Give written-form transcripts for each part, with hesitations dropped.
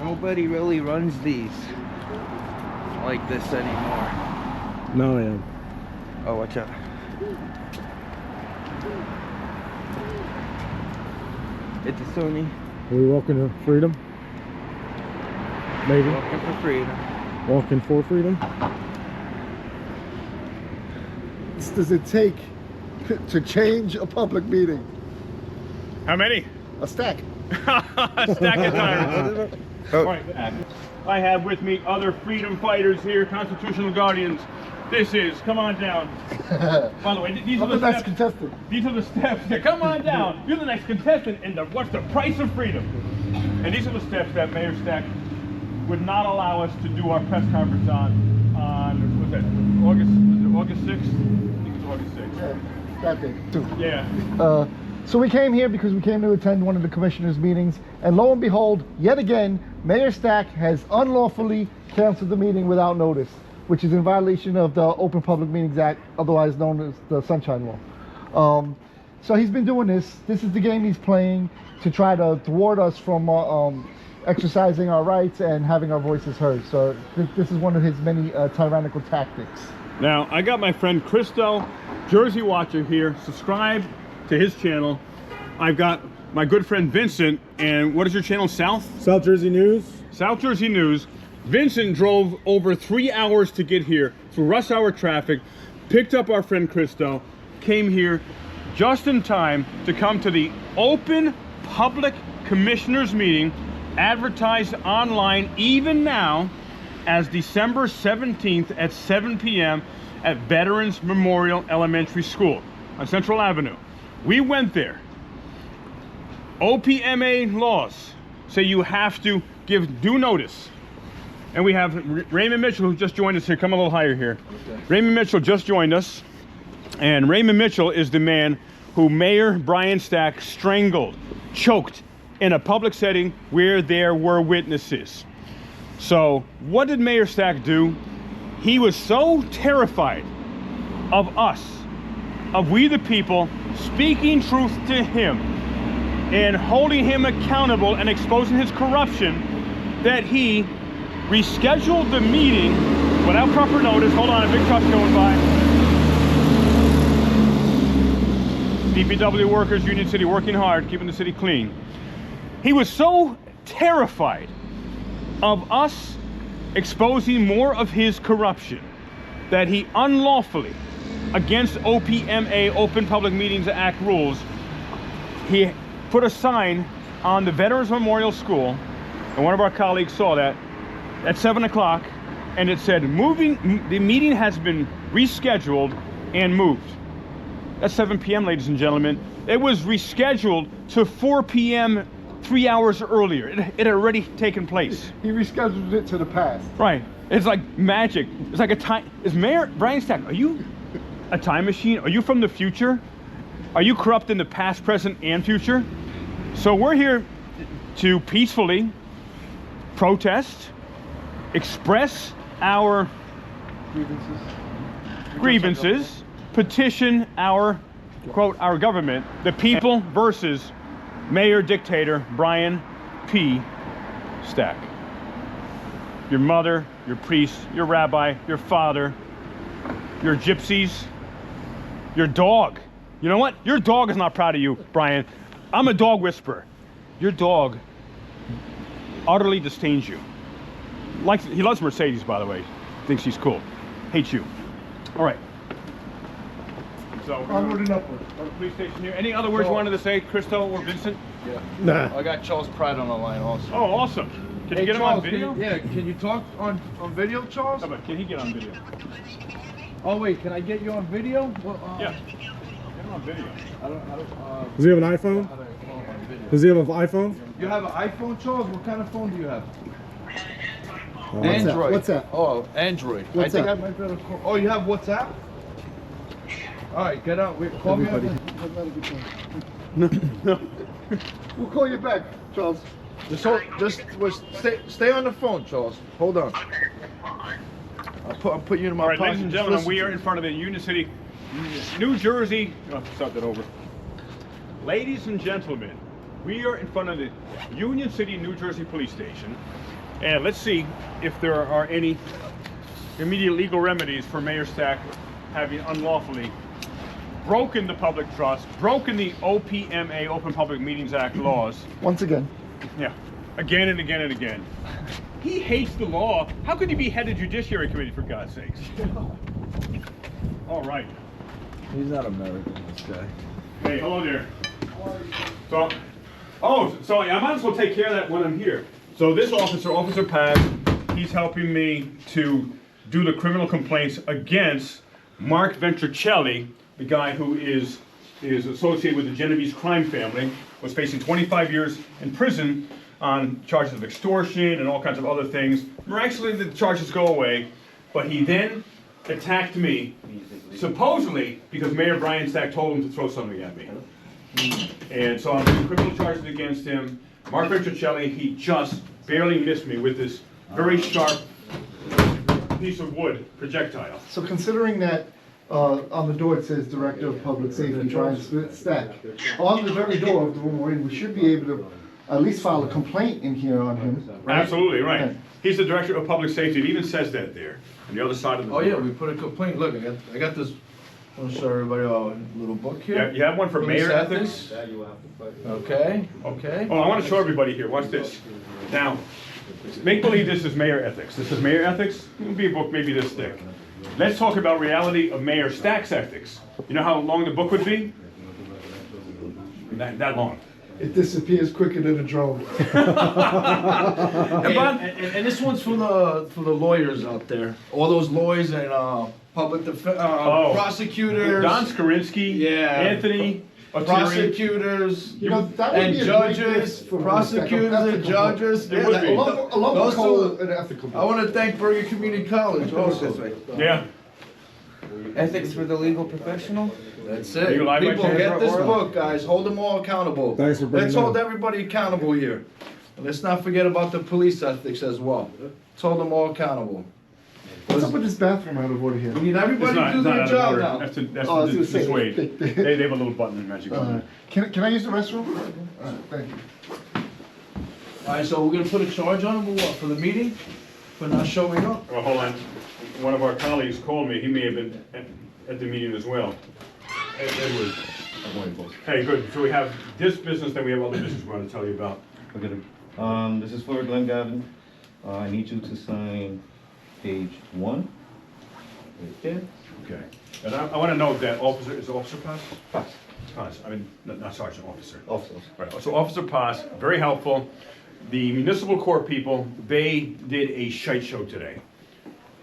Nobody really runs these like this anymore. No, yeah. Oh, watch out. It's a Sony. Are we walking to freedom? Maybe. Walking for freedom. Walking for freedom? What does it take to change a public meeting? How many? A stack. A stack of tires. Oh. Right, I have with me other freedom fighters here, constitutional guardians. This is, come on down. By the way, these are I'm the the next steps. contestant. These are the steps. Yeah, come on down. You're the next contestant in the what's the price of freedom? And these are the steps that Mayor Stack would not allow us to do our press conference on what's that? August 6th? I think it's August 6th. Yeah, that day too. Yeah. So we came here because we came to attend one of the commissioners' meetings, and lo and behold, yet again, Mayor Stack has unlawfully canceled the meeting without notice, which is in violation of the Open Public Meetings Act, otherwise known as the Sunshine Law. So he's been doing this. This is the game he's playing to try to thwart us from exercising our rights and having our voices heard. So this is one of his many tyrannical tactics. Now, I got my friend Christo, Jersey Watcher here. Subscribe to his channel. I've got my good friend Vincent, and what is your channel? South Jersey News. South Jersey News. Vincent drove over 3 hours to get here through rush hour traffic, picked up our friend Christo, came here just in time to come to the Open Public Commissioners meeting, advertised online even now as December 17th at 7 p.m. at Veterans Memorial Elementary School on Central Avenue. We went there. OPMA laws say you have to give due notice. And we have Raymond Mitchell, who just joined us here. Come a little higher here. Okay. Raymond Mitchell just joined us. And Raymond Mitchell is the man who Mayor Brian Stack strangled, choked in a public setting where there were witnesses. So what did Mayor Stack do? He was so terrified of us, of we the people, speaking truth to him and holding him accountable and exposing his corruption, that he rescheduled the meeting without proper notice. Hold on, a big truck's going by. DPW workers, Union City, working hard, keeping the city clean. He was so terrified of us exposing more of his corruption that he unlawfully, against OPMA, Open Public Meetings Act rules, he put a sign on the Veterans Memorial School, and one of our colleagues saw that at 7 o'clock, and it said, the meeting has been rescheduled and moved. That's 7 p.m., ladies and gentlemen. It was rescheduled to 4 p.m. 3 hours earlier. It had already taken place. He rescheduled it to the past. Right. It's like magic. It's like a time. Is Mayor Brian Stack, are you a time machine? Are you from the future? Are you corrupt in the past, present, and future? So we're here to peacefully protest, express our grievances, petition our, quote, our government, the people versus Mayor Dictator Brian P. Stack. Your mother, your priest, your rabbi, your father, your gypsies, your dog. You know what? Your dog is not proud of you, Brian. I'm a dog whisperer. Your dog utterly disdains you. He loves Mercedes, by the way. Thinks she's cool. Hates you. All right. So Onward and upward. the police station here. Any other words you wanted to say, Christo or Vincent? Yeah. Nah. I got Charles Pratt on the line also. Oh, awesome. Can you get him on video? Can you talk on video, Charles? How about, can he get on video? Oh wait, can I get you on video? Well, Yeah. Get him on video. Does he have an iPhone? How do I call him on video? Does he have an iPhone? You have an iPhone, Charles? What kind of phone do you have? Android. What's that? Oh, Android. What's I think that? I might better call. Oh, you have WhatsApp? All right, get out. Wait, call Everybody. me. No. We'll call you back, Charles. Stay on the phone, Charles. Hold on. I'll put you in my All right, pocket. ladies and gentlemen, we are in front of the Union City, New Jersey. Oh, start that over. Ladies and gentlemen, We are in front of the Union City, New Jersey Police Station, and let's see if there are any immediate legal remedies for Mayor Stack having unlawfully broken the public trust, broken the OPMA, Open Public Meetings Act laws. Once again. Yeah, again and again and again. He hates the law. How could he be head of Judiciary Committee, for God's sakes? All right. He's not American, this guy. Hey, hello there. So I might as well take care of that when I'm here. So this officer, Officer Paz, he's helping me to do the criminal complaints against Mark Ventricelli, the guy who is associated with the Genovese crime family, was facing 25 years in prison on charges of extortion and all kinds of other things. Miraculously, the charges go away, but he then attacked me, supposedly because Mayor Brian Stack told him to throw something at me. And so I'm doing criminal charges against him. Mark Ventricelli, he just barely missed me with this very sharp piece of wood projectile. So considering that on the door it says Director of Public Safety Brian Stack, on the very door of the room we're in, we should be able to at least file a complaint in here on him. Right? Absolutely, right. Okay. He's the Director of Public Safety. It even says that there, on the other side of the door. Oh yeah, we put a complaint. Look, I got this. I'll show everybody a little book here. Yeah, you have one for Police Mayor Ethics? Okay, okay. Oh, I want to show everybody here. Watch this. Now, make believe this is Mayor Ethics. This is Mayor Ethics. It would be a book maybe this thick. Let's talk about reality of Mayor Stack's ethics. You know how long the book would be? That long. It disappears quicker than a drone. And this one's for the lawyers out there. All those lawyers and public prosecutors. Don Skorinsky, Yeah. Anthony, attorney. Prosecutors You know, that would and be a great judges, gift for prosecutors and ethical judges. It would be. Along Those with code two- and ethical. I want to thank Bergen Community College also. Yeah. Ethics for the legal professional? That's Are it. you live by People, chance? get this book, guys. Hold them all accountable. Thanks for bringing Let's it hold up. everybody accountable here. And let's not forget about the police ethics as well. Let's hold them all accountable. What's up with this bathroom out of order here? We need It's everybody not, to it's do not their out of job order. now. That's Oh, I was the gonna say, dissuade. they- They have a little button in magic button. Can I use the restroom? Thank you. All right, so we're gonna put a charge on them for the meeting, for not showing up. Well, hold on. One of our colleagues called me. He may have been at the meeting as well. Edward. Hey, good. So we have this business, then we have other business we want to tell you about. Okay. This is for Glenn Gavin. I need you to sign page 1. Right there. Okay. And I want to note that officer, is it Officer Paz? Pass. Paz, I mean, not Sergeant, Officer. Officer. Right, so Officer Paz, very helpful. The municipal court people, they did a shite show today.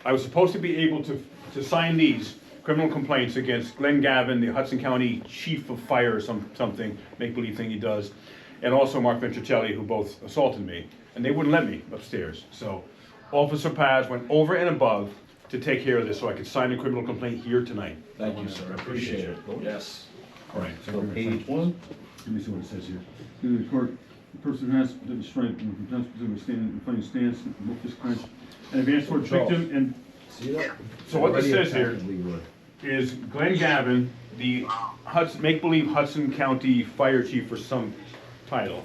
I was supposed to be able to sign these criminal complaints against Glenn Gavin, the Hudson County Chief of Fire or something, make-believe thing he does, and also Mark Ventricelli, who both assaulted me, and they wouldn't let me upstairs. So Officer Paz went over and above to take care of this so I could sign a criminal complaint here tonight. Thank you, sir. I appreciate it. Yes. All right. So page 1. Let me see what it says here. To the court, the person has the strength and competence to stand in front of stance, both fist clenched, and advance toward victim. And See that? so what this says here is Glenn Gavin, the make-believe Hudson County Fire Chief for some title,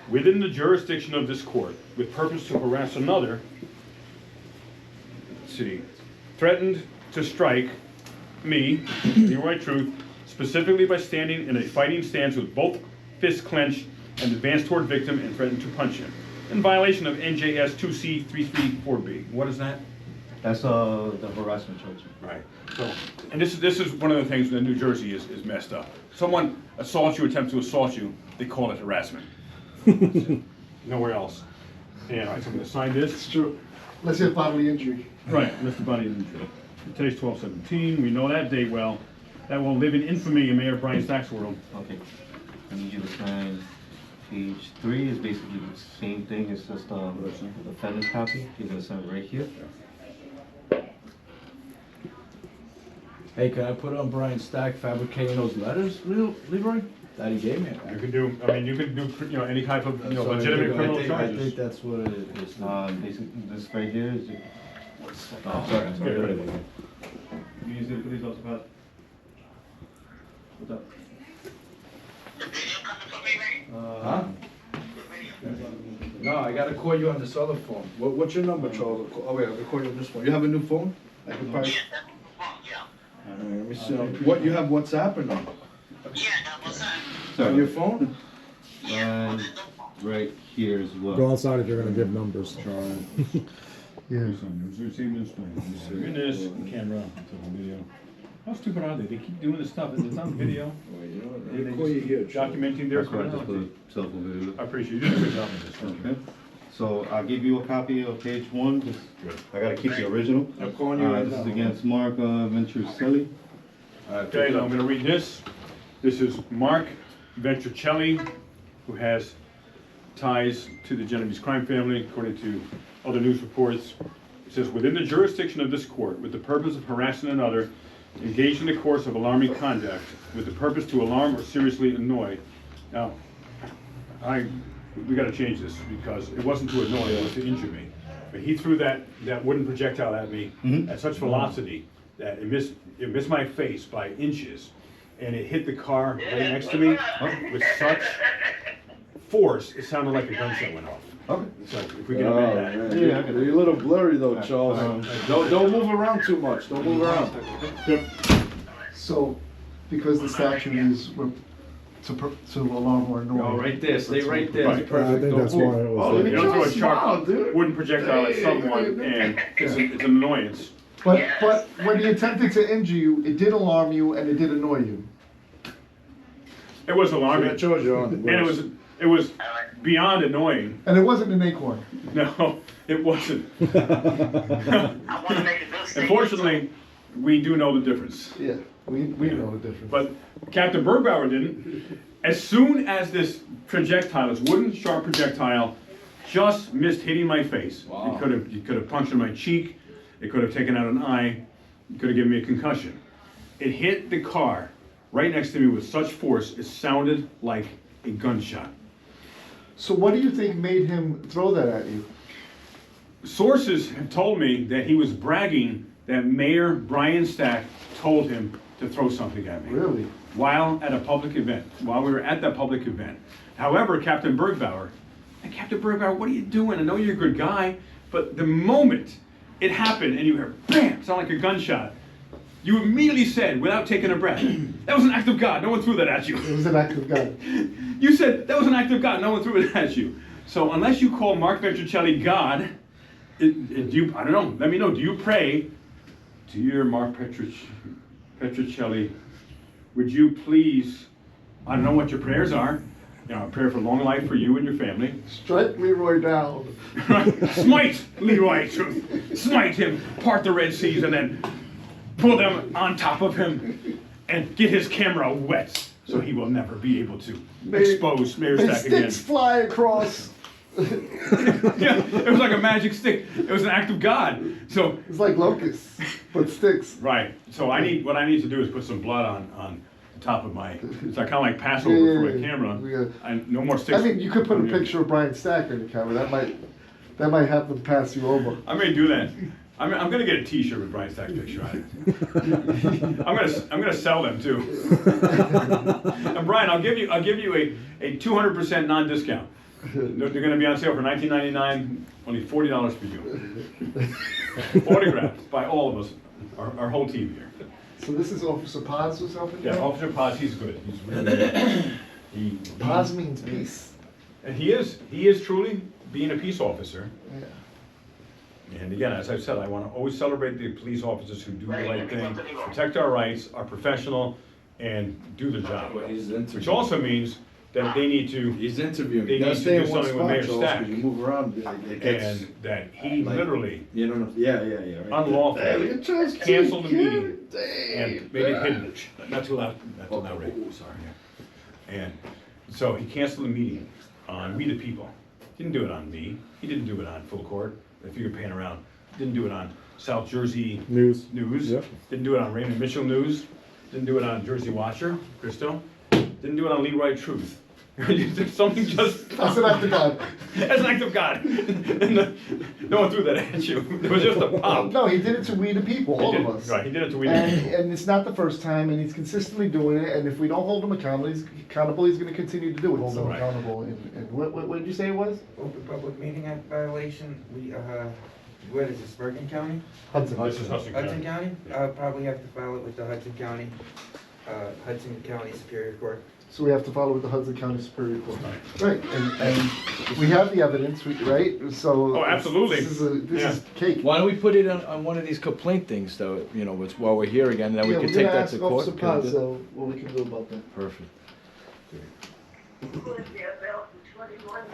within the jurisdiction of this court, with purpose to harass another, let's see, threatened to strike me, Leroy Truth, specifically by standing in a fighting stance with both fists clenched and advanced toward victim and threatened to punch him, in violation of NJS 2C334B. What is that? That's the harassment charge. Right. So, and this is one of the things that New Jersey is messed up. Someone assaults you, attempts to assault you, they call it harassment. Nowhere else. And all right, so I'm going to sign this. It's true. Let's say bodily injury. Right, Mr. Buddy injury. Today's 12/17. We know that date well. That will live in infamy in Mayor Brian Stack's world. Okay. I need you to sign page 3. Is basically the same thing. It's just the defendant's copy. You're gonna sign right here. Hey, can I put on Brian Stack fabricating those letters, Leroy? That he gave me? You could do. I mean, you could do. Any type of legitimate criminal I charges. think that's what it is. Basically, this right here is. Oh, sorry. Get rid of it. You use it, please, also, Pat. What's up? Huh? No, I gotta call you on this other phone. What's your number, Charles? Oh wait, I'll call you on this phone. You have a new phone? I can probably. Alright, let me see. What, you have WhatsApp or no? On your phone? Right here as well. Go outside if you're gonna give numbers. Yeah. Goodness, the camera, it's on video. How stupid are they? They keep doing this stuff, it's on video. Well, you know what? I'll call you here, Charles. Documenting their That's why I just put criminality. a cell phone video. I appreciate you doing a good job on this. Thank you. Okay. So I'll give you a copy of page 1. Just, I gotta keep the original. I'm calling you right This now. is against Mark Venturcelli. Okay, now I'm gonna read this. This is Mark Venturcelli, who has ties to the Genovese crime family, according to other news reports. It says, within the jurisdiction of this court, with the purpose of harassing another, engaged in the course of alarming conduct, with the purpose to alarm or seriously annoy. Now, we gotta change this, because it wasn't to annoy, it was to injure me. But he threw that wooden projectile at me at such velocity that it missed my face by inches, and it hit the car right next to me with such force, it sounded like a gunshot went off. Okay. So if we can amend that. man. You're a little blurry though, Charles. Don't move around too much. Don't move around. So, because the statute is to alarm or annoy. Oh, right there. Stay right there. Right. It's I perfect. think Don't that's move. why it was. Oh, look at You don't throw your a smile, sharp dude. wooden projectile at someone, and it's an annoyance. But when he attempted to injure you, it did alarm you and it did annoy you. It was So alarming, that shows you on the and it was beyond annoying. And it wasn't an acorn. No, it wasn't. I want to make a good statement. Unfortunately, we do know the difference. Yeah, we know the difference. But Captain Bergbauer didn't. As soon as this projectile, this wooden sharp projectile, just missed hitting my face, Wow. it could have punctured my cheek, it could have taken out an eye, it could have given me a concussion. It hit the car right next to me with such force, it sounded like a gunshot. So what do you think made him throw that at you? Sources have told me that he was bragging that Mayor Brian Stack told him to throw something at me. Really? While we were at that public event. However, Captain Bergbauer, what are you doing? I know you're a good guy, but the moment it happened and you heard bam, sound like a gunshot, you immediately said, without taking a breath, that was an act of God. No one threw that at you. It was an act of God. You said, that was an act of God. No one threw it at you. So unless you call Mark Venturcelli God, I don't know, let me know. Do you pray, dear Mark Venturcelli, would you please, I don't know what your prayers are, a prayer for long life for you and your family. Strike Leroy down. Smite Leroy, smite him, part the Red Seas, and then put them on top of him and get his camera wet so he will never be able to expose Mayor May Stack again. sticks fly across. Yeah, it was like a magic stick. It was an act of God. So It's like locusts, but sticks. right. So what I need to do is put some blood on the top of my. It's like kind of like Passover for my camera. Yeah. No more sticks. I mean, you could put a picture of Brian Stack on the camera. That might have them pass you over. I may do that. I'm gonna get a T-shirt with Brian Stack's picture on it. I'm gonna sell them too. And Brian, I'll give you a 200% non-discount. They're gonna be on sale for $19.99, only $40 for you. Autographed by all of us, our whole team here. So this is Officer Paz who's helping you? Yeah, Officer Paz, he's good. He's really good. Paz means peace. And he is truly being a peace officer. Yeah. And again, as I've said, I want to always celebrate the police officers who do the right thing, protect our rights, are professional, and do the job. Well, he's interviewing. Which also means that they need to, He's interviewing. They You gotta need to stay do in one something with spot, Mayor Charles, Stack. 'cause you move around. It gets, and that he like- literally you don't know. Yeah. Right there. unlawfully Hey, look at Charles canceled the King, meeting damn. and made it hidden. Not too loud, Ray. Sorry. And so he canceled the meeting on We the People. Didn't do it on me. He didn't do it on Full Court, if you're paying around. Didn't do it on South Jersey News. News. Didn't do it on Raymond Mitchell News. Didn't do it on Jersey Watcher, Christo. Didn't do it on Leroy Truth. Something just. That's an act of God. That's an act of God. No one threw that at you. It was just a pop. No, he did it to we the people, all of us. Right, he did it to we. And it's not the first time, and he's consistently doing it, and if we don't hold him accountable, he's gonna continue to do it. Hold him So- accountable. And what did you say it was? Open Public Meeting Act violation, what is this, Bergen County? Hudson. This is Hudson Hudson County. County? I'll probably have to file it with the Hudson County Superior Court. So we have to follow with the Hudson County Superior Court. Right, and we have the evidence, right? So. Oh, absolutely. This is cake. Why don't we put it on one of these complaint things, though, you know, while we're here again, then we can take that to court? Officer Can we Paz, do- so what we can do about that. Perfect.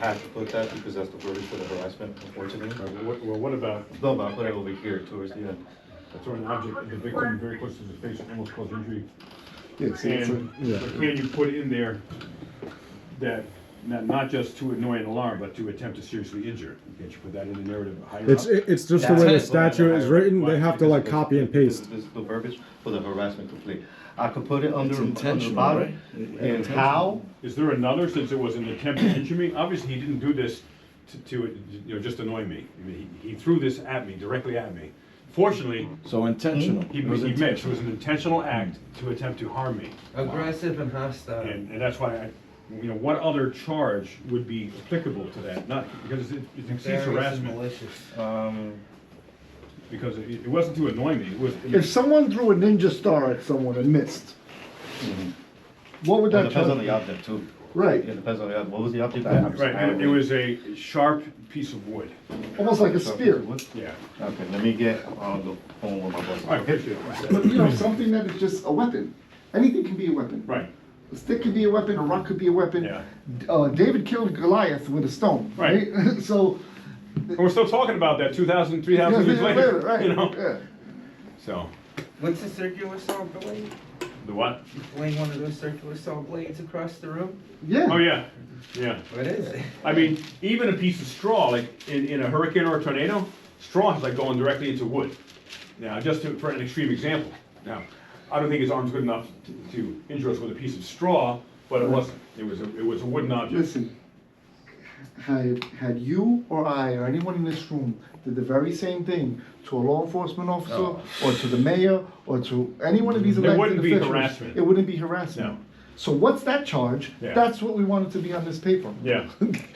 I have to put that because that's the verdict for the harassment, unfortunately. Well, what about No, but I put it over here towards the end. throwing an object at the victim very close to the face, almost cause injury? Yeah, see, it's And but can you put in there that, not just to annoy and alarm, but to attempt to seriously injure? Can't you put that in the narrative higher up? It's just the way the statute is written. They have to like copy and paste. This is the verbiage for the harassment complaint. I could put it under It's the intentional, bottom. right? And how? Is there another, since it was an attempt to injure me? Obviously, he didn't do this to just annoy me. I mean, he threw this at me, directly at me. Fortunately, So intentional. he It was meant it intentional. was an intentional act to attempt to harm me. Aggressive and hostile. And that's why what other charge would be applicable to that? Not, because it exceeds Nefarious and harassment. malicious. Because it wasn't to annoy me, it was. If someone threw a ninja star at someone and missed, what would Well, that it depends on charge? the object too. Right, It depends on the object. What was the object? Right, and it was a sharp piece of wood. almost like a spear. Yeah. Okay, let me get on the phone with my boss. All right, appreciate it. But something that is just a weapon. Anything can be a weapon. Right, A stick could be a weapon, a rock could be a weapon. yeah. David killed Goliath with a stone, Right. right? So. And we're still talking about that 2,000, 3,000 years later, Right, you know? yeah. So, What's the circular saw blade? the what? Laying one of those circular saw blades across the room? Yeah. Oh, yeah, yeah. What is it? I mean, even a piece of straw, like in a hurricane or a tornado, straw is like going directly into wood. Now, for an extreme example. Now, I don't think his arm's good enough to injure us with a piece of straw, but it wasn't. It was a wooden object. Listen, had you or I or anyone in this room did the very same thing to a law enforcement officer or to the mayor or to any one of these It elected wouldn't be officials, harassment. it wouldn't be harassment. No. So what's that charge? Yeah. That's what we wanted to be on this paper. Yeah.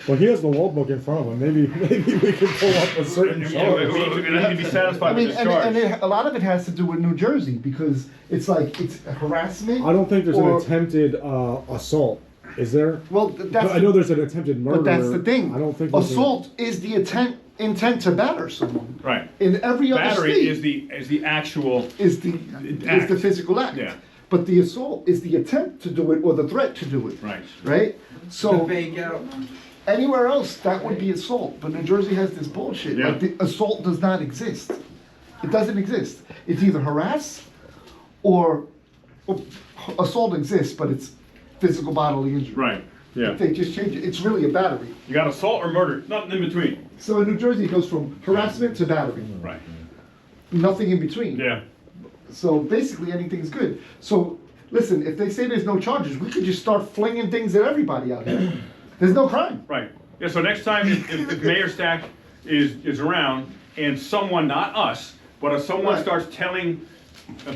Well, he has the law book in front of him. Maybe we can pull up a certain Yeah, charge. we need to be satisfied I mean, with this charge. a lot of it has to do with New Jersey because it's like it's harassment. I don't think there's or- an attempted assault. Is there? Well, that's I know there's an attempted murder. but that's the thing. I don't think there's assault is the intent to batter someone. Right. In every other Battery state is the actual. is the act. physical act. Yeah. But the assault is the attempt to do it or the threat to do it. Right. Right? The So vague out. anywhere else that would be assault, but New Jersey has this bullshit. Yeah. Like the assault does not exist. It doesn't exist. It's either harass or assault exists, but it's physical bodily injury. Right. Yeah. They just change it. It's really a battery. You got assault or murder, nothing in between. So in New Jersey, it goes from harassment to battery. Right. Nothing in between. Yeah. So basically, anything's good. So listen, if they say there's no charges, we could just start flinging things at everybody out here. There's no crime. Right. Yeah. So next time, if Mayor Stack is around and someone, not us, but if someone Right. starts telling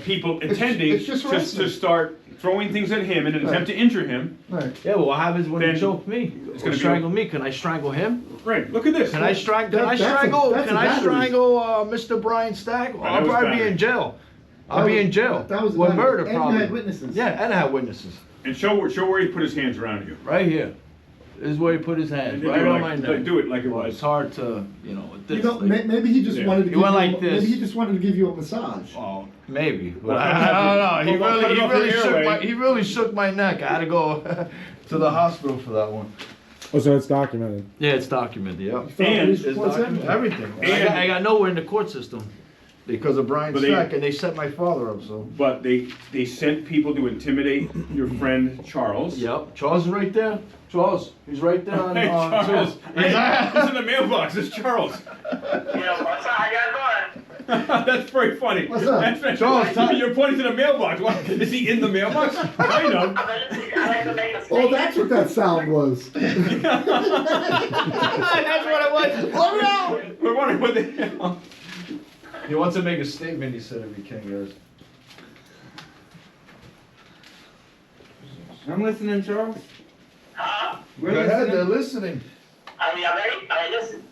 people attending it's just to harassment. start throwing things at him in an attempt to injure him. Right. Yeah, well, what happens when Then he choked me? it's Or gonna be- strangle me? Can I strangle him? Right. Look at this. Can I That's a- strangle that's a battery. Mr. Brian Stack? that I'll was probably be battery. in jail. That I'll be was- in jail. that was a with battery. murder, And you probably. had witnesses. Yeah, and I had witnesses. And show where he put his hands around you. Right here. This is where he put his hands, And then right you on like- my neck. do it like it Well, was. It's hard to, with this. You know, like- maybe he just Yeah. wanted to. He give went you like this. Maybe he just wanted to give you a massage. Oh, maybe, but Well, I don't know. well, cut it off your airway. He really shook my neck. I had to go to the hospital for that one. Oh, so it's documented. Yeah, it's documented. Yeah, And- Police reports, everything. everything. And- I got nowhere in the court system because of Brian But they- Stack, and they set my father up. So. But they sent people to intimidate your friend Charles. Yep, Charles is right there. Charles, he's right there on. Hey, Charles. too. Hey, he's in the mailbox. It's Charles. Yeah, what's up? How y'all doing? That's very funny. What's up? That's very- Charles, tell- You're pointing to the mailbox. What, is he in the mailbox? Kind of. I like to make a Oh, statement. that's what that sound was. That's what it was. Let me out. We're wondering wondering what the hell. He wants to make a statement, he said, if he can, guys. I'm listening, Charles. Huh? We're Go ahead, they're listening. listening. Are you ready? Listen.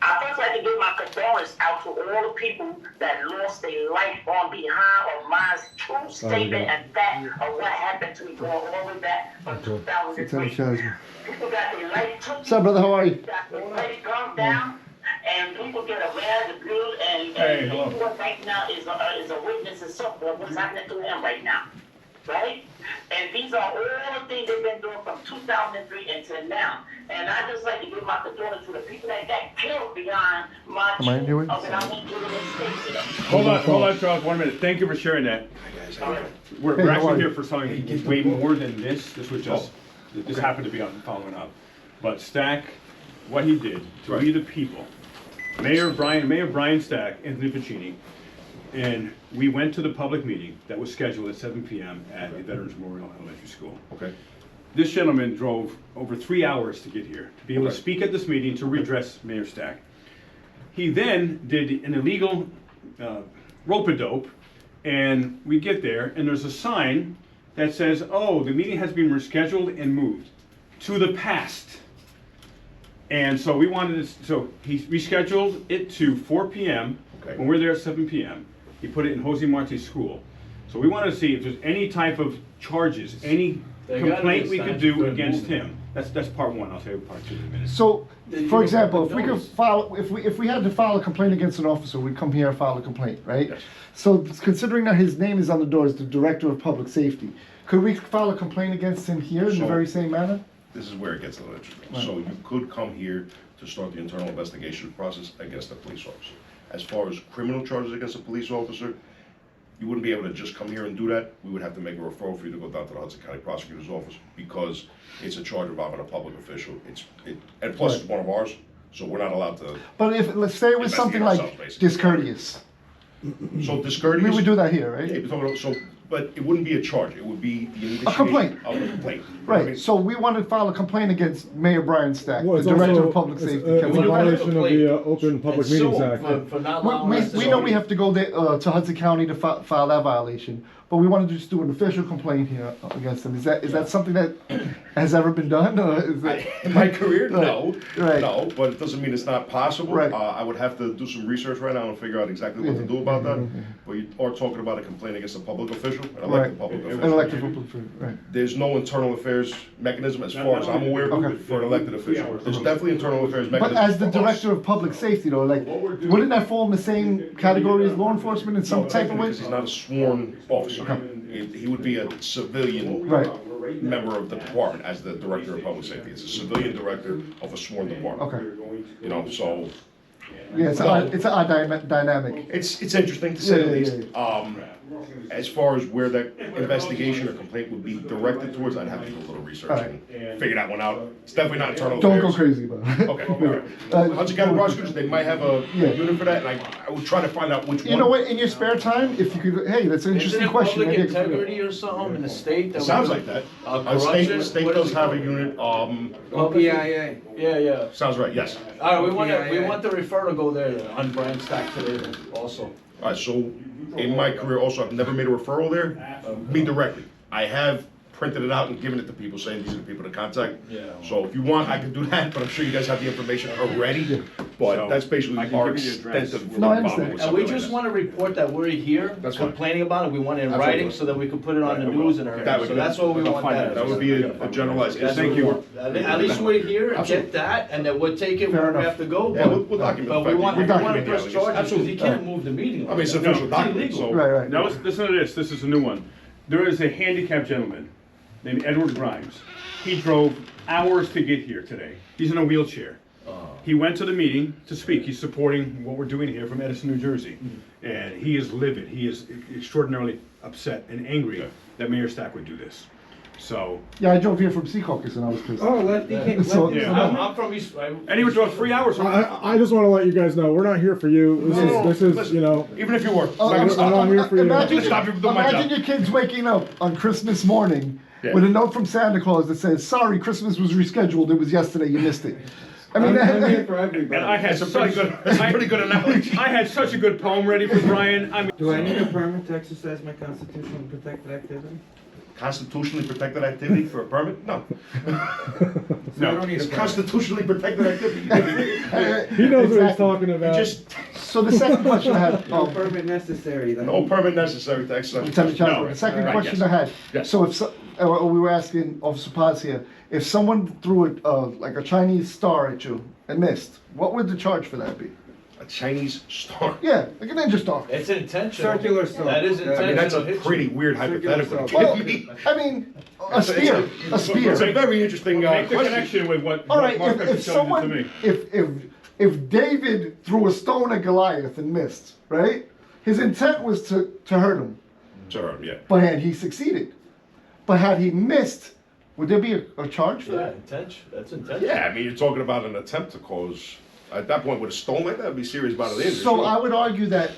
I first like to give my condolences out to all the people that lost their life on behalf of my true statement and fact of what happened to me going all the way back from 2003. People got their life took. What's up, brother? How are you? Got their life gunned down, and people get arrested, abused, and Hey, hello. Leroy right now is a witness and so forth. What's happening to him right now? Right? And these are all the things they've been doing from 2003 until now. And I just like to give my condolences to the people that got killed behind my Am I in here with you? and I won't give them a state to them. Hold on, Charles, 1 minute. Thank you for sharing that. We're Hey, how are actually you? here for something way more than this. This was just, this happened to be on following up. But Stack, what he did to we the people, Mayor Brian Stack, Anthony Ficini, and we went to the public meeting that was scheduled at 7 p.m. at the Veterans Memorial Elementary School. Okay. This gentleman drove over 3 hours to get here, to be able to speak at this meeting to redress Mayor Stack. He then did an illegal rope-a-dope, and we get there, and there's a sign that says, oh, the meeting has been rescheduled and moved to the past. And so we wanted to, so he rescheduled it to 4 p.m. Okay. When we're there at 7 p.m. He put it in Jose Marti's school. So we wanted to see if there's any type of charges, any They gotta complaint be we could signed do for against moving. him. That's part one. I'll tell you part two in a minute. So, Did for you example, if have we could notice? file, if we had to file a complaint against an officer, we'd come here and file a complaint, right? Yes. So, considering that his name is on the door as the Director of Public Safety, could we file a complaint against him here in the So- very same manner? This is where it gets a little interesting. So you could come here to start the internal investigation process against a police officer. As far as criminal charges against a police officer, you wouldn't be able to just come here and do that. We would have to make a referral for you to go down to the Hudson County Prosecutor's Office because it's a charge involving a public official. And plus it's one of ours, so we're not allowed to. But if, let's say it was something like Investigate ourselves, basically. discourteous, So discourteous. we would do that here, Yeah, right? you're talking about, so, but it wouldn't be a charge. It would be the initiation complaint. of a complaint. You know what I mean? Right, so we want to file a complaint against Mayor Brian Stack, Well, the it's Director also, of Public it's, Safety. it's Can a we do that? violation of the Open Public And sue Meetings him Act. for not allowing us to. We know we have to go there, to Hudson County to file that violation, but we want to just do an official complaint here against them. Is that something that has ever been done, or is it? In my career, no, Right. no, but it doesn't mean it's not possible. Right. I would have to do some research right now and figure out exactly what to do about that. But you are talking about a complaint against a public official, an elected Right. public An official. elected public official, right. There's no internal affairs mechanism, as far as I'm aware, Okay. for an elected official. There's definitely internal affairs But mechanism. as the for us. Director of Public Safety though, like, wouldn't that fall in the same category as law enforcement in some No, type of way? because he's not a sworn officer. He would be a civilian Right. member of the department as the Director of Public Safety. It's a civilian director of a sworn department. Okay. You know, so Yeah, it's an odd dynamic. it's interesting to say the Yeah, least. yeah, As far as where that investigation or complaint would be directed towards, I'd have to do a little research Alright. and figure that one out. It's definitely not internal Don't go affairs. crazy about it. Okay, all right. Hudson County prosecutors, they might have a Yeah. unit for that, and I would try to find out which one. You know what, in your spare time, if you could, hey, that's an Isn't interesting it question. public Maybe I could figure it out. integrity or something in the state? It sounds like that. Corruption? State What does is it have a called? unit, OPIA. Yeah. sounds right, yes. All right, we Yeah. want the referral to go there on Brian Stack today also. All right, so in my career also, I've never made a referral there, me directly. I have printed it out and given it to people saying these are the people to contact. Yeah. So if you want, I can do that, but I'm sure you guys have the information already. But So, that's basically I can our give you the extent address. of No, I involvement understand. with And we something just like want to report that we're here That's fine. complaining about it. We want it in Absolutely. writing so that we can put it on the Right, I will. news and That everything. would So be- that's what we I'll want find that. out. That would be a generalized. That's Thank what you. we want. At least we're here and get that, and then we'll take it Fair where we enough. have to go. Yeah, we'll document But the we fact want that to you document press the charges because he Absolutely. can't move the meeting. I mean, it's official It's document, illegal. so. Right, right. Now, listen to this. This is a new one. There is a handicapped gentleman named Edward Grimes. He drove hours to get here today. He's in a wheelchair. He went to the meeting to speak. He's supporting what we're doing here from Edison, New Jersey. And he is livid. He is extraordinarily upset and angry that Mayor Stack would do this. So, Yeah, I drove here from Secaucus and I was pissed. Oh, lefty came. So- Lefty. Yeah. I'm from East. and he would drive 3 hours. I just want to let you guys know, we're not here for you. This is, you know, Even if you were, it's Oh, not gonna stop. I'm here for you. Imagine, Stop you from doing my imagine job. your kids waking up on Christmas morning Yeah. with a note from Santa Claus that says, "Sorry, Christmas was rescheduled. It was yesterday. You missed it." I mean, I'm here for everybody. And I had That's a pretty such, good, that's a pretty good analogy. I had such a good poem ready for Brian. I mean, Do I need a permit to exercise my constitutionally protected activity? Constitutionally protected activity for a permit? No. So I don't need a It's permit. constitutionally protected activity. He knows what he's Exactly. talking You about. just, So the second question I had, No permit necessary then. no permit necessary to exercise. Lieutenant General, No. the second Right, question yes. I had. Yes. So if we were asking Officer Paz here, if someone threw like a Chinese star at you and missed, what would the charge for that be? A Chinese star. Yeah, like a ninja star. It's intentional. Circular saw. That is I mean, that's a intentional. pretty weird hypothetical. Well, I mean, a spear, a It's a spear. very interesting make the question. connection with what All right, Mark if is telling it to someone, me. if David threw a stone at Goliath and missed, right? His intent was to hurt him, Sure, yeah. but had he succeeded, but had he missed, would there be a charge for Yeah, that? intention. That's intentional. Yeah, I mean, you're talking about an attempt to cause, at that point, with a stone like that, it'd be serious bodily injury. So sure. I would argue that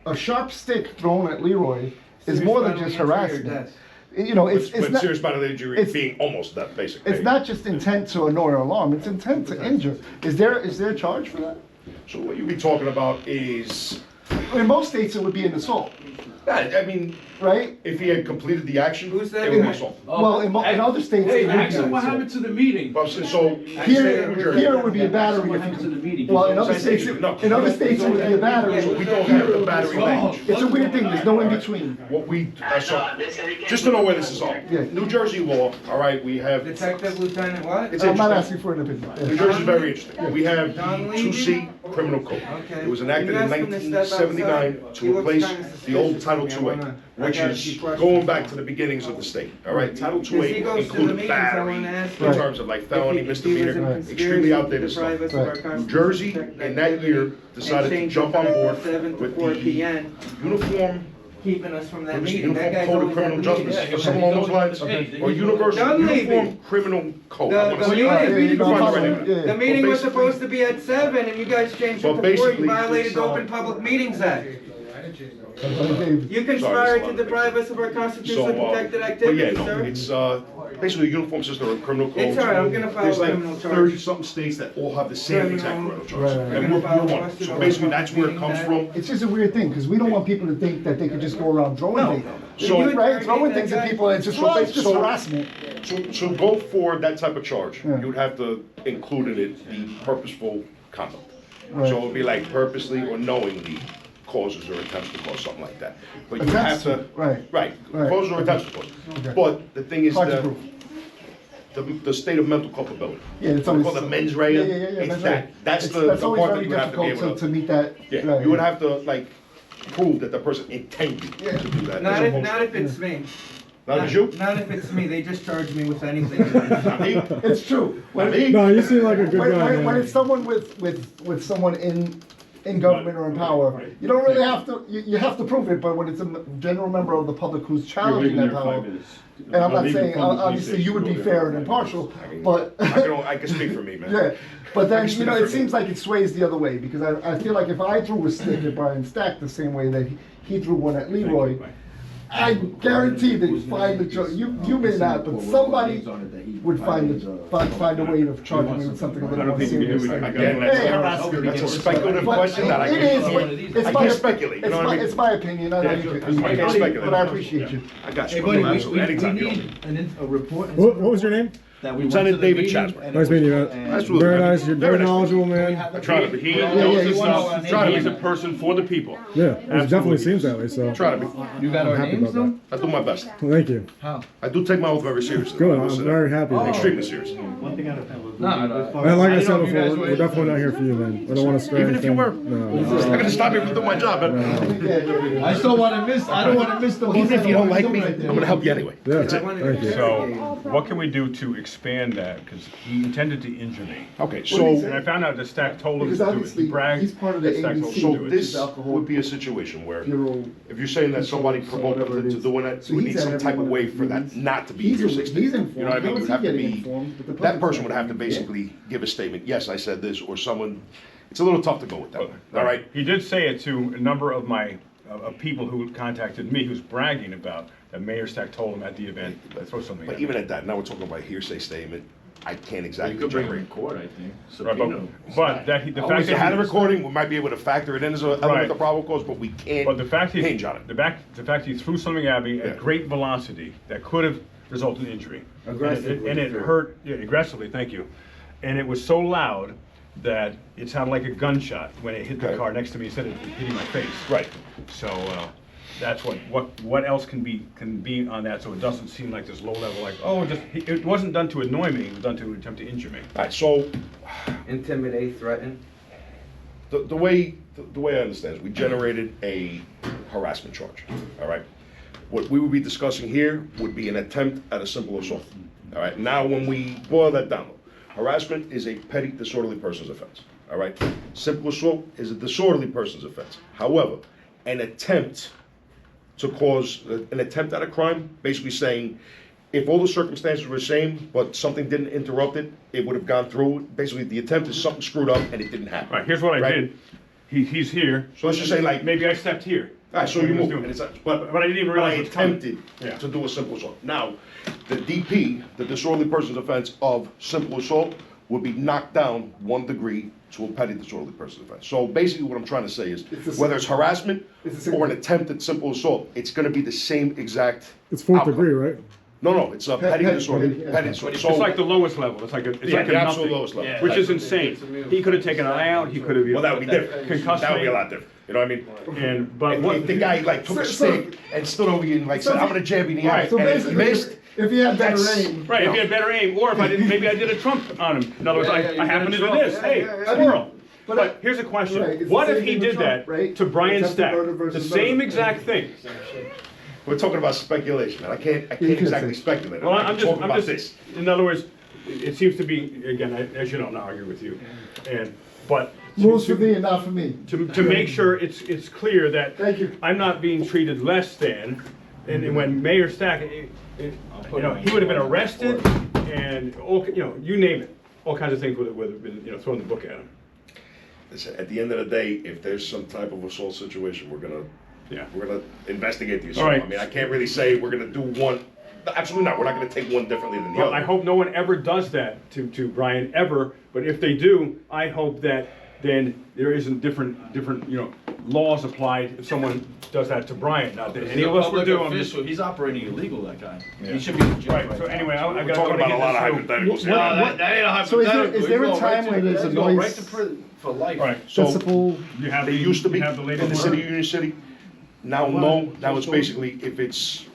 a sharp stick thrown at Leroy is more than just harassment. You know, it's But not. serious bodily injury it's- being almost that basic. It's not just intent to annoy or alarm, it's intent to injure. Is there a charge for that? So what you'd be talking about is, In most states, it would be an assault, I mean, right? if he had completed the action, Who's that it would be guy? assault. Well, in other states, Hey, it would be Axel, an what assault. happened to the meeting? Well, so, Here it would be a battery. What if happened to you- the meeting? Well, in other No. states, it would be a battery. so we don't have the battery language. It's a weird thing, there's no in between. What we, so, just to know where this is all. Yeah. New Jersey law, all right, we have, Detective Lieutenant what? it's I'm not interesting. asking for an opinion. New Yeah. Jersey's very interesting. We have the Don Levy? 2C criminal code. Okay. It was enacted Can you in ask him to step 1979 outside? to He looks replace kinda the old suspicious Title to me. I 2A, wanna- which I got a is few questions. going back to the beginnings of the state. All right, Title Because he 2A goes to the included meetings, I battery wanna ask in him terms of like felony, if he was misdemeanor, in conspiracy extremely to outdated stuff. deprive us of our Right. New constitutional Jersey, protected in that activity year, and decided to change jump the on time board from 7 to with 4 the p.m., uniform, keeping us from that with the meeting. That uniform guy's code of always at criminal the justice, meeting. or something along those lines, or universal Don Levy. uniform criminal code. I The wanna say meeting- that. Yeah, You can no, find it I'm right following. there. Yeah. The meeting Well, was basically- supposed to be at 7, and you guys changed it Well, to 4. You basically, violated it's, the Open Public Meetings Act. Dave, You Sorry, conspired it's a lot to of deprive us of our So, constitutionally protected but yeah, activity, no, sir. it's basically a uniform system of criminal codes. It's all right, I'm gonna file There's a like criminal charge. 30-something states that all have the same exact criminal charges. Right, right. And I'm we're gonna file one. a question So on basically, the that's where it comes meeting from. It's just a weird thing, because we don't want people to think that they could just go around throwing No. things. So- Right, throwing Target things that at guy. people, and it's just, So well, it's just so- harassment. So go for that type of charge. Yeah. You would have to include in it the purposeful conduct. Right. So it would be like purposely or knowingly causes or attempts to cause something like that. But you Attempts have to, to. right. Right, Right. causes or attempts to cause. Okay. But the thing is Hard to that prove. the state of mental culpability. Yeah, it's We always. call it mens rea. Yeah, It's mens that. rea. That's It's- the That's always part that very you would have to be difficult able to meet that. Yeah, right, you would have to like prove that the person intended Yeah. to do that. Not as if, opposed not to- if it's me. Not as you? Not if it's me, they just charge me with anything. Not me? It's true. Not me? No, you seem like a good guy, When man. it's someone with someone in government or in power, you don't really have to, you have to prove it, but when it's a general member of the public who's challenging that power, and I'm not saying, obviously, you would be fair and impartial, but. I can speak for me, man. Yeah, but then, can you know, speak it for seems like it sways the other way, because I feel like if I threw a stick at Brian Stack the same way that he threw one at Leroy, I guarantee they'd find the, you may not, but somebody would find a way of charging me with something a little more serious. Again, Hey, harassment. that's a speculative But question that I it is, can't. it's I my, can't speculate, you know what I mean? it's my opinion, I know you I can, can't speculate. but I appreciate you. I got Hey, you. buddy, Absolutely. we Anytime, you know. need a report. What was your name? That we Lieutenant went to the David meeting Chasman. and Nice it meeting you, was- man. and- Absolutely. Very nice, you're very Very nice. knowledgeable, We man. have the- Try to be. He yeah, knows he his wants- stuff. try to He's be. a person for the people. Yeah, it definitely Absolutely. seems that way, so. Try to be. You got I'm our happy names about though? I do my best. Thank you. How? I do take my oath very seriously. Good, I will say I'm that. very happy. Extremely serious. No, And like I said didn't know if you guys before, were- we're definitely not here for you, man. I don't want to spare Even if you anything. were. No. It's not gonna stop me from doing my job, but I still want to miss. I don't want to miss the. even if you don't like me, right I'm there. gonna help you anyway. Yeah, That's it. thank you. So, what can we do to expand that? Because he intended to injure me. Okay, What so. is And I found out that Stack told him Because to do it. obviously, He bragged. he's part of the that Stack told him ABC. to So do it. this would be a situation where, Bureau. if you're saying that somebody provoked whatever him it to is. doing that, So you would he's need at some every type of one of way the for that meetings. not to be He's hearsay. informed. You know what I mean? How You'd is he have to getting be, informed? But the that public's person would not. have to basically give a statement, yes, I said this, or someone, it's a little tough to go with that one, all right? He did say it to a number of my of people who contacted me, who's bragging about that Mayor Stack told him at the event. That's what something. But even at that, now we're talking about a hearsay statement. I can't You exactly could bring it in generate. court, I think. Right, Subpoena. but the If fact you had a that recording, we might be able to factor it in as an element Right. of probable cause, but we can't but the fact hinge on it. the fact he threw something at me Yeah. at great velocity that could have resulted in injury. Aggressively And it threw it. hurt, yeah, aggressively, thank you. And it was so loud that it sounded like a gunshot when it hit the Okay. car next to me instead of hitting my face. Right. So, that's what else can be on that, so it doesn't seem like this low level, like, oh, it wasn't done to annoy me, it was done to attempt to injure me. All right, so Intimidate, threaten. the way I understand is we generated a harassment charge, all right? What we would be discussing here would be an attempt at a simple assault, all right? Now, when we boil that down, harassment is a petty disorderly person's offense, all right? Simple assault is a disorderly person's offense. However, an attempt at a crime, basically saying, if all the circumstances were the same, but something didn't interrupt it, it would have gone through. Basically, the attempt is something screwed up and it didn't happen. All right, here's what I Right? did. He's here. So let's just say, like, Maybe I stepped here. all right, so When you he was moved, doing and it. it's, But I didn't even but realize I it was coming. attempted Yeah. to do a simple assault. Now, the DP, the disorderly person's offense of simple assault, would be knocked down 1 degree to a petty disorderly person's offense. So basically, what I'm trying to say is, whether it's harassment or an attempt at simple assault, it's going to be the same exact. It's fourth outcome. degree, right? No, it's a petty disorderly. Petty disorderly. It's like the lowest level. It's like a the absolute nothing, lowest level. which is insane. He could have taken an eye out. He could have. Well, that would be different. Concussed That would be me. a lot different. You know what I mean? But If the guy like took a stick and stood over you and like said, "I'm gonna jab you in the eye," So and it basically, missed. if he had better That's- aim, Right, if he had better aim, or if I didn't, maybe I did a trump on him. In other words, Yeah, I you happen did to a do trump. this. Hey, Yeah, squirrel. But But here's a question. Right, it's What the if same he thing did with Trump, that right? to Brian Attempted Stack? murder The versus same murder. exact thing. We're talking about speculation, and I can't You can exactly say. speculate. Well, I I'm can talk about just, this. in other words, it seems to be, again, as you don't argue with you. But rules for thee and not for me. to make sure it's clear that Thank you. I'm not being treated less than, and when Mayor Stack, he would have been arrested and, you name it, all kinds of things would have been, thrown the book at him. Listen, at the end of the day, if there's some type of assault situation, we're gonna investigate the assault. All right. I mean, I can't really say we're gonna do one. Absolutely not. We're not gonna take one differently than the Well, other. I hope no one ever does that to Brian, ever, but if they do, I hope that then there isn't different, laws applied if someone does that to Brian, not that any of us would do. I'm just- He's operating illegal, that guy. He should be in jail Right, right so now. anyway, I We're gotta talking about a lot of get this hypotheticals. No, here. that ain't a So is there- hypothetical. is there You a go time right to- where there's a you go noise- right to prison for life. All right, so Principal, you have They used to be you have the in latest the city word? of Union City. Now, no. Now it's basically if it's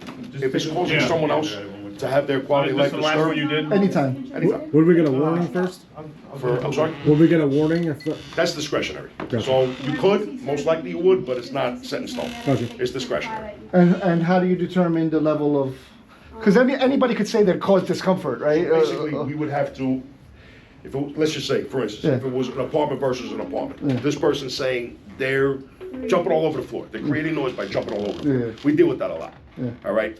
causing Yeah. someone else to have their quality Is of this life the last one you disturbed. did? anytime. Anytime. Would we get a warning first? I'm sorry. Would we get a warning if? That's discretionary. Gotcha. So you could, most likely you would, but it's not set in stone. Okay. It's discretionary. And how do you determine the level of? Because anybody could say that caused discomfort, right? Basically, we would have to, let's just say, for instance, if Yeah. it was an apartment versus an apartment, Yeah. this person's saying they're jumping all over the floor. They're creating noise by jumping all over the floor. Yeah. We deal with that a lot. Yeah. All right?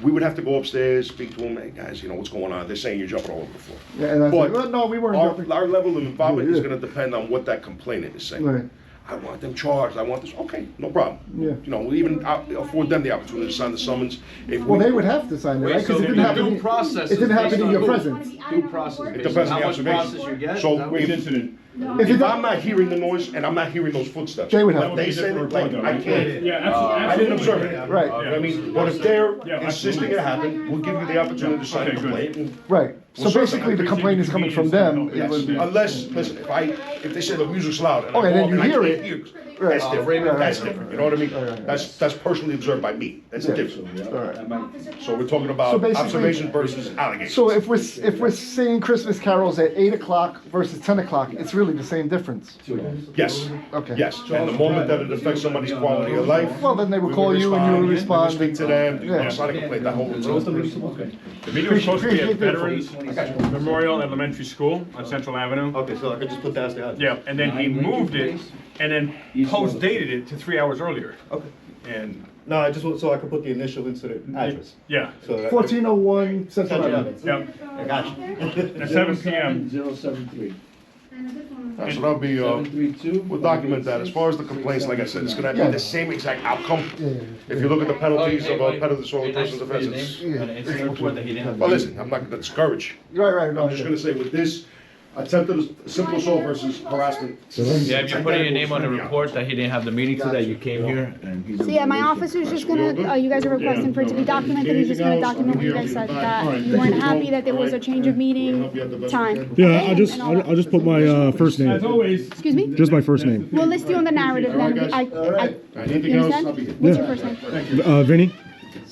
We would have to go upstairs, speak to them, hey, guys, what's going on? They're saying you're jumping all over the floor. Yeah, and I But said, well, no, we weren't jumping. our level of involvement is Yeah. going to depend on what that complainant is saying. Right. I want them charged. I want this. Okay, no problem. Yeah. We'll even afford them the opportunity to sign the summons. If Well, we- they would have to sign it, right? Because it didn't the happen. due process It didn't is happen based in on your who? presence. Due process. It based depends on on the how much observation. process you get. So is that what if- it is? Incident. If you I'm not hearing the noise and I'm not hearing those footsteps. Jay would but have if to. they say Different that, like, report, though, I right? can't. Yeah, absolutely. I didn't observe it. Right. I mean, but if they're Yeah, insisting it happen, we'll give you the opportunity to sign Okay, a good. complaint. and- Right. So Well, certainly, basically, the I complaint is coming from them. It Yes, would be. unless, listen, if they say the music's loud and Okay, I go then up you and I hear can't it. hear, Right. that's different. Right. That's different. You know what I mean? Right. That's personally observed by me. That's Yeah. different. All right. So we're talking So about basically- observation versus allegations. So if we're singing Christmas carols at 8 o'clock versus 10 o'clock, it's really the same difference. Yes. Okay. Yes. And the moment that it affects somebody's quality of life. Well, then they would we call you and you would we respond. speak to them, Yeah. sign a complaint, that whole routine. The meeting was supposed to be at Appreciate the Veterans Memorial Elementary School on Central Avenue. Okay, so I could just put that down. Yeah, and then he moved it, and then post-dated it to 3 hours earlier. Okay. And, No, I just, so I could put the initial incident address. yeah, So that- 1401 Central Avenue. yeah. I got you. At 7 p.m. 073. So that'll be, 732. we'll document that. As far as the complaints, like I said, it's gonna be the same exact outcome. If you look at the penalties of a pet of disorderly person's offense, it's. On the incident report that he didn't have. Well, listen, I'm not gonna discourage. Right, no, I'm just gonna say with this, attempted simple assault versus harassment. Yeah, if you put in your name on the report that he didn't have the meeting today, you came here and he's. So yeah, my officer's just gonna, you guys are requesting for it to be documented, he's just gonna document what you guys said, that you weren't happy that there was a change of meeting time. Yeah, okay? I'll just put my first As name. always. Excuse me? Just my first name. We'll list you on the narrative then. Anything You else? understand? I'll be here. What's your first name? Vinny.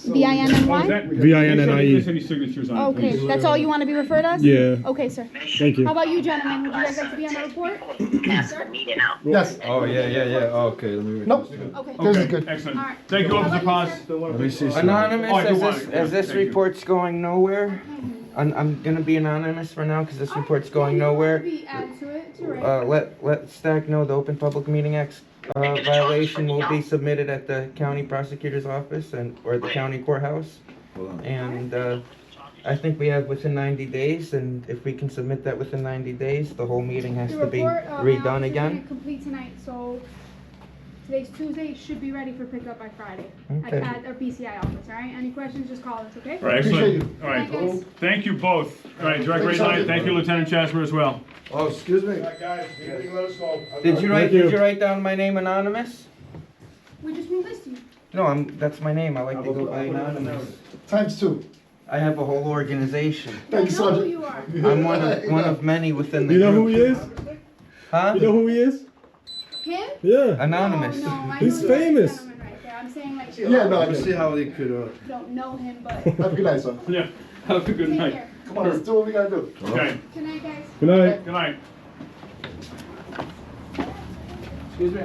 V-I-N-N-Y? V-I-N-N-I-E. There's any signatures on it, Okay, please. that's all you wanna be referred as? Yeah. Okay, sir. Thank you. How about you, gentlemen? Would you guys like to be on the report? Yes. Oh, yeah. Okay, let me. Nope. Okay. This is Okay, good. excellent. Alright. Thank you, How Officer about Paz. you, sir? Let me see. some- Anonymous, Oh, I do as want this, it. as this Thank you. report's going nowhere, I'm gonna be anonymous for now, cause this report's going nowhere. Be added to it, it's alright. Let Stack know the Open Public Meeting Act violation will be submitted at the county prosecutor's office or the county courthouse. And I think we have within 90 days, and if we can submit that within 90 days, the whole meeting has The to be report, my redone officer's gonna again. complete tonight, so today's Tuesday, it should be ready for pickup by Friday Okay. at our BCI office, alright? Any questions, just call us, okay? All right, Appreciate excellent. you. All right, Thank you. thank you both. All right, Director Ray Knight, thank you, Lieutenant Chasmer as well. Oh, excuse me. Guys, you let us know. Did you write down my name anonymous? We just relist you. No, that's my name. I like to go by anonymous. ×2. I have a whole organization. Thank you, Know who Sergeant. you are. I'm one of many within the You know group. who he is? Huh? You know who he is? Him? Yeah. Anonymous. No, I He's know this famous. gentleman right there. I'm saying like, Yeah, no, I Let's see how they could, don't know him, but Have a good night, son. Yeah, have a good take night. care. Come on, let's do what we gotta do. Okay, Good night, guys. Good night. good night. Excuse me.